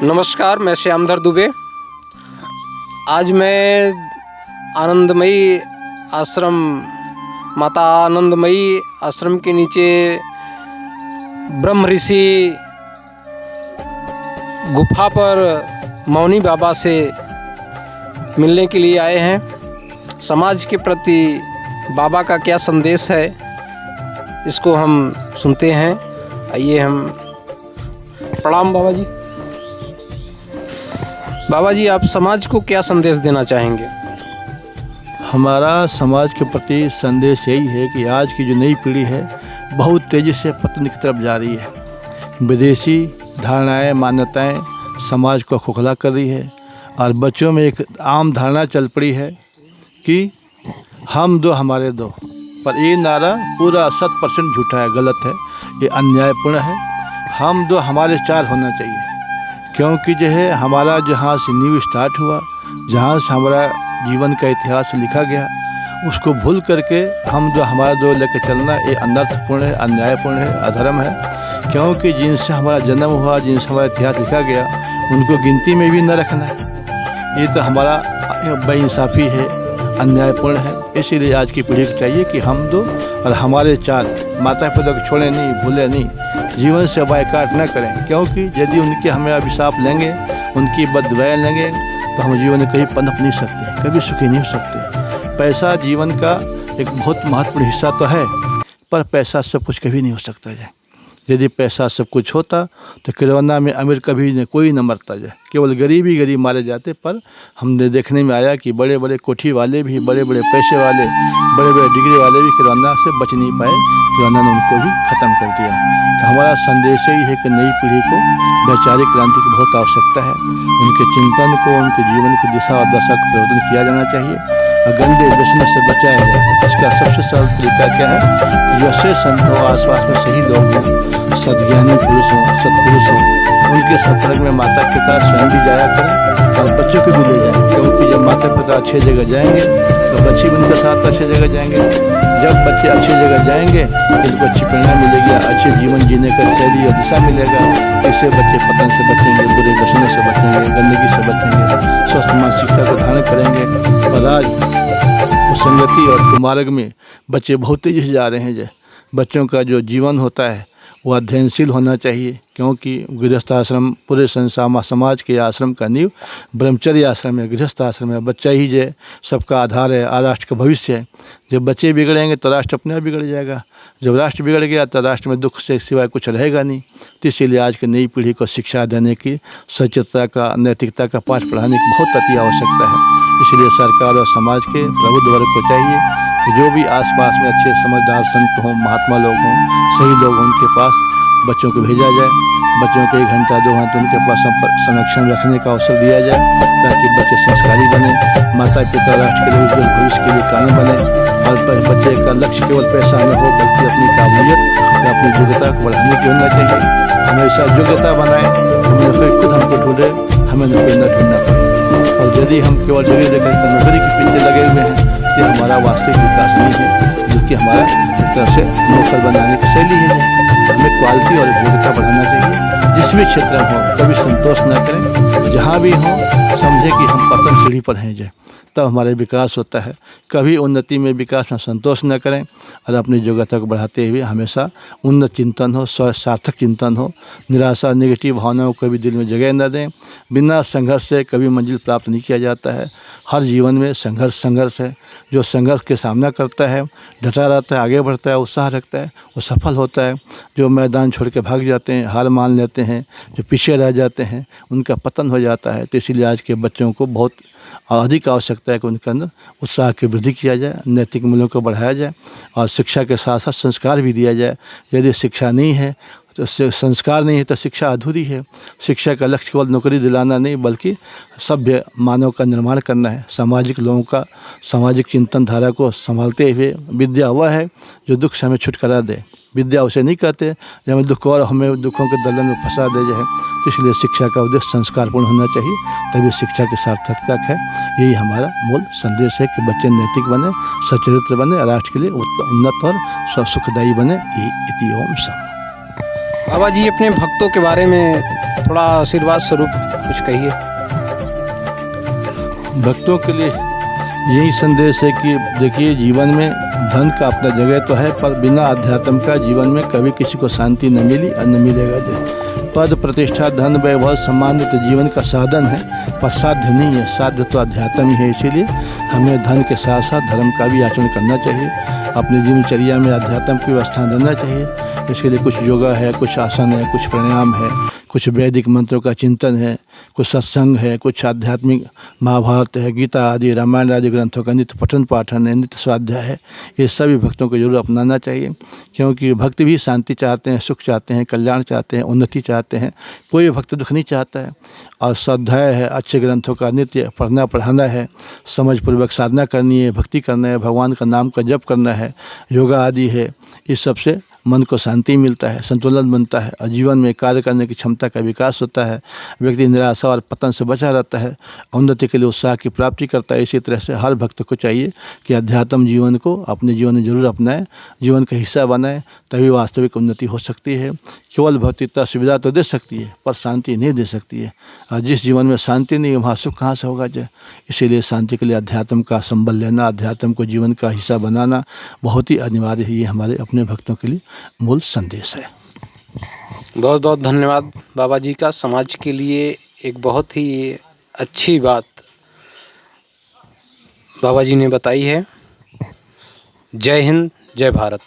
नमस्कार, मैं श्यामधर दुबे। आज मैं आनंदमयी आश्रम, माता आनंदमयी आश्रम के नीचे ब्रह्म ऋषि गुफा पर मौनी बाबा से मिलने के लिए आए हैं। समाज के प्रति बाबा का क्या संदेश है, इसको हम सुनते हैं। आइए हम। प्रणाम बाबा जी। बाबा जी, आप समाज को क्या संदेश देना चाहेंगे? हमारा समाज के प्रति संदेश यही है कि आज की जो नई पीढ़ी है बहुत तेज़ी से पतन की तरफ जा रही है। विदेशी धारणाएं, मान्यताएं समाज को खोखला कर रही है और बच्चों में एक आम धारणा चल पड़ी है कि हम दो हमारे दो। पर ये नारा पूरा 100% झूठा है, गलत है, ये अन्यायपूर्ण है। हम दो हमारे चार होना चाहिए, क्योंकि जो है हमारा जहाँ से न्यू स्टार्ट हुआ, जहाँ से हमारा जीवन का इतिहास लिखा गया, उसको भूल करके हम जो हमारा दो लेकर चलना ये अनर्थपूर्ण है, अन्यायपूर्ण है, अधर्म है। क्योंकि जिनसे हमारा जन्म हुआ, जिनसे हमारा इतिहास लिखा गया, उनको गिनती में भी न रखना, ये तो हमारा बेइंसाफ़ी है, अन्यायपूर्ण है। इसीलिए आज की पीढ़ी को चाहिए कि हम दो और हमारे चार, माता पिता को छोड़े नहीं, भूले नहीं, जीवन से बायकाट न करें। क्योंकि यदि उनके हमें अभिशाप लेंगे, उनकी बददुआएं लेंगे, तो हम जीवन में कभी पनप नहीं सकते, कभी सुखी नहीं हो सकते। पैसा जीवन का एक बहुत महत्वपूर्ण हिस्सा तो है, पर पैसा सब कुछ कभी नहीं हो सकता है। यदि पैसा सब कुछ होता तो किरवन्ना में अमीर कभी न कोई न मरता जाए, केवल गरीब ही गरीब मारे जाते। पर हमने देखने में आया कि बड़े बड़े कोठी वाले भी, बड़े बड़े पैसे वाले, बड़े बड़े डिग्री वाले भी किरवन्ना से बच नहीं पाए, किरवन्ना ने उनको भी ख़त्म कर दिया। तो हमारा संदेश यही है कि नई पीढ़ी को वैचारिक क्रांति की बहुत आवश्यकता है। उनके चिंतन को, उनके जीवन की दिशा और दशा का परिवर्तन किया जाना चाहिए और गंदे व्यसन से बचाया जाए। इसका सबसे सरल तरीका क्या है? जो अच्छे संत हो, आसपास में सही लोग हों, सद्ज्ञानी पुरुष हों, सत्पुरुष हों, उनके संपर्क में माता पिता स्वयं भी जाया करें और बच्चों को भी ले जाएं। क्योंकि जब माता पिता अच्छे जगह जाएंगे तो बच्चे भी उनके साथ अच्छे जगह जाएंगे। जब बच्चे अच्छी जगह जाएंगे तो उनको अच्छी प्रेरणा मिलेगी, अच्छे जीवन जीने का शैली और दिशा मिलेगा। इससे बच्चे पतन से बचेंगे, बुरे व्यसनों से बचेंगे, गंदगी से बचेंगे, स्वस्थ मानसिकता को धारण करेंगे। और आज उस संगति और कुमार्ग में बच्चे बहुत तेज़ी से जा रहे हैं। जो बच्चों का जो जीवन होता है वह अध्ययनशील होना चाहिए, क्योंकि गृहस्थ आश्रम पूरे संसार समाज के आश्रम का नींव ब्रह्मचर्य आश्रम है, गृहस्थ आश्रम है। बच्चा ही जो सबका आधार है, राष्ट्र का भविष्य है। जब बच्चे बिगड़ेंगे तो राष्ट्र अपने आप बिगड़ जाएगा। जब राष्ट्र बिगड़ गया तो राष्ट्र में दुख से सिवाय कुछ रहेगा नहीं। तो इसीलिए आज की नई पीढ़ी को शिक्षा देने की, सचेतता का, नैतिकता का पाठ पढ़ाने की बहुत अति आवश्यकता है। इसलिए सरकार और समाज के प्रबुद्ध वर्ग को चाहिए कि जो भी आसपास में अच्छे समझदार संत हों, महात्मा लोग हों, सही लोग हों, उनके पास बच्चों को भेजा जाए। बच्चों को 1 घंटा 2 घंटा उनके पास संरक्षण रखने का अवसर दिया जाए, ताकि बच्चे संस्कारी बने, माता पिता राष्ट्र के लिए उज्जवल भविष्य के लिए कारण बने। और बच्चे का लक्ष्य केवल पैसा न हो, बल्कि अपनी काबिलियत या अपनी योग्यता को बढ़ाने की होना चाहिए। हमेशा योग्यता बनाएं, हमें खुद हमको ढूंढे, हमें नौकरी न ढूंढना पड़े। और यदि हम केवल डिग्री लेकर नौकरी के पीछे लगे हुए हैं तो हमारा वास्तविक विकास नहीं है, जो कि हमारा एक तरह से नौकर बनाने की शैली है। हमें क्वालिटी और योग्यता बढ़ाना चाहिए। जिस भी क्षेत्र में हो कभी संतोष न करें, जहाँ भी हो समझे कि हम पतन सीढ़ी पर हैं, तब हमारे विकास होता है। कभी उन्नति में, विकास में संतोष न करें और अपनी योग्यता को बढ़ाते हुए हमेशा उन्नत चिंतन हो, सार्थक चिंतन हो। निराशा, नेगेटिव भावनाओं को कभी दिल में जगह न दें। बिना संघर्ष से कभी मंजिल प्राप्त नहीं किया जाता है। हर जीवन में संघर्ष है। जो संघर्ष के सामना करता है, डटा रहता है, आगे बढ़ता है, उत्साह रखता है, वो सफल होता है। जो मैदान छोड़ के भाग जाते हैं, हार मान लेते हैं, जो पीछे रह जाते हैं, उनका पतन हो जाता है। तो इसीलिए आज के बच्चों को बहुत अधिक आवश्यकता है कि उनके अंदर उत्साह की वृद्धि किया जाए, नैतिक मूल्यों को बढ़ाया जाए और शिक्षा के साथ साथ संस्कार भी दिया जाए। यदि शिक्षा नहीं है तो संस्कार नहीं है तो शिक्षा अधूरी है। शिक्षा का लक्ष्य केवल नौकरी दिलाना नहीं, बल्कि सभ्य मानव का निर्माण करना है। सामाजिक लोगों का सामाजिक चिंतन धारा को संभालते हुए विद्या वह है जो दुख से हमें छुटकारा दे। विद्या उसे नहीं कहते जो हमें दुख और हमें दुखों के दलदल में फंसा दे जाए। तो इसलिए शिक्षा का उद्देश्य संस्कारपूर्ण होना चाहिए, तभी शिक्षा की सार्थकता है। यही हमारा मूल संदेश है कि बच्चे नैतिक बने, सचरित्र बने, राष्ट्र के लिए उन्नत और सुखदायी बने। यही इति ओम सम। बाबा जी, अपने भक्तों के बारे में थोड़ा आशीर्वाद स्वरूप कुछ कहिए। भक्तों के लिए यही संदेश है कि देखिए, जीवन में धन का अपना जगह तो है, पर बिना अध्यात्म का जीवन में कभी किसी को शांति न मिली और न मिलेगा। जो पद प्रतिष्ठा धन वैभव सम्मान तो जीवन का साधन है, पर साध्य नहीं है। साध्य तो अध्यात्म ही है। इसीलिए हमें धन के साथ साथ धर्म का भी आचरण करना चाहिए। अपनी जीवनचर्या में अध्यात्म की व्यवस्था रहना चाहिए। इसके लिए कुछ योगा है, कुछ आसन है, कुछ प्राणायाम है, कुछ वैदिक मंत्रों का चिंतन है, कुछ सत्संग है, कुछ आध्यात्मिक महाभारत है, गीता आदि रामायण आदि ग्रंथों का नित्य पठन पाठन है, नित्य स्वाध्याय है। ये सभी भक्तों को जरूर अपनाना चाहिए, क्योंकि भक्त भी शांति चाहते हैं, सुख चाहते हैं, कल्याण चाहते हैं, उन्नति चाहते हैं। कोई भक्त दुख नहीं चाहता है। और स्वाध्याय है, अच्छे ग्रंथों का नित्य पढ़ना पढ़ाना है, समझपूर्वक साधना करनी है, भक्ति करना है, भगवान का नाम का जप करना है, योगा आदि है। इस सब से मन को शांति मिलता है, संतुलन बनता है और जीवन में कार्य करने की क्षमता का विकास होता है। व्यक्ति निराशा और पतन से बचा रहता है, उन्नति के लिए उत्साह की प्राप्ति करता है। इसी तरह से हर भक्त को चाहिए कि अध्यात्म जीवन को अपने जीवन में जरूर अपनाएं, जीवन का हिस्सा बनाएं, तभी वास्तविक उन्नति हो सकती है। केवल भौतिकता सुविधा तो दे सकती है, पर शांति नहीं दे सकती है। और जिस जीवन में शांति नहीं है, वहाँ सुख कहाँ से होगा। जो इसीलिए शांति के लिए अध्यात्म का संबल लेना, अध्यात्म को जीवन का हिस्सा बनाना बहुत ही अनिवार्य है। ये हमारे अपने भक्तों के लिए मूल संदेश है। बहुत बहुत धन्यवाद बाबा जी का। समाज के लिए एक बहुत ही अच्छी बात बाबा जी ने बताई है। जय हिंद, जय भारत।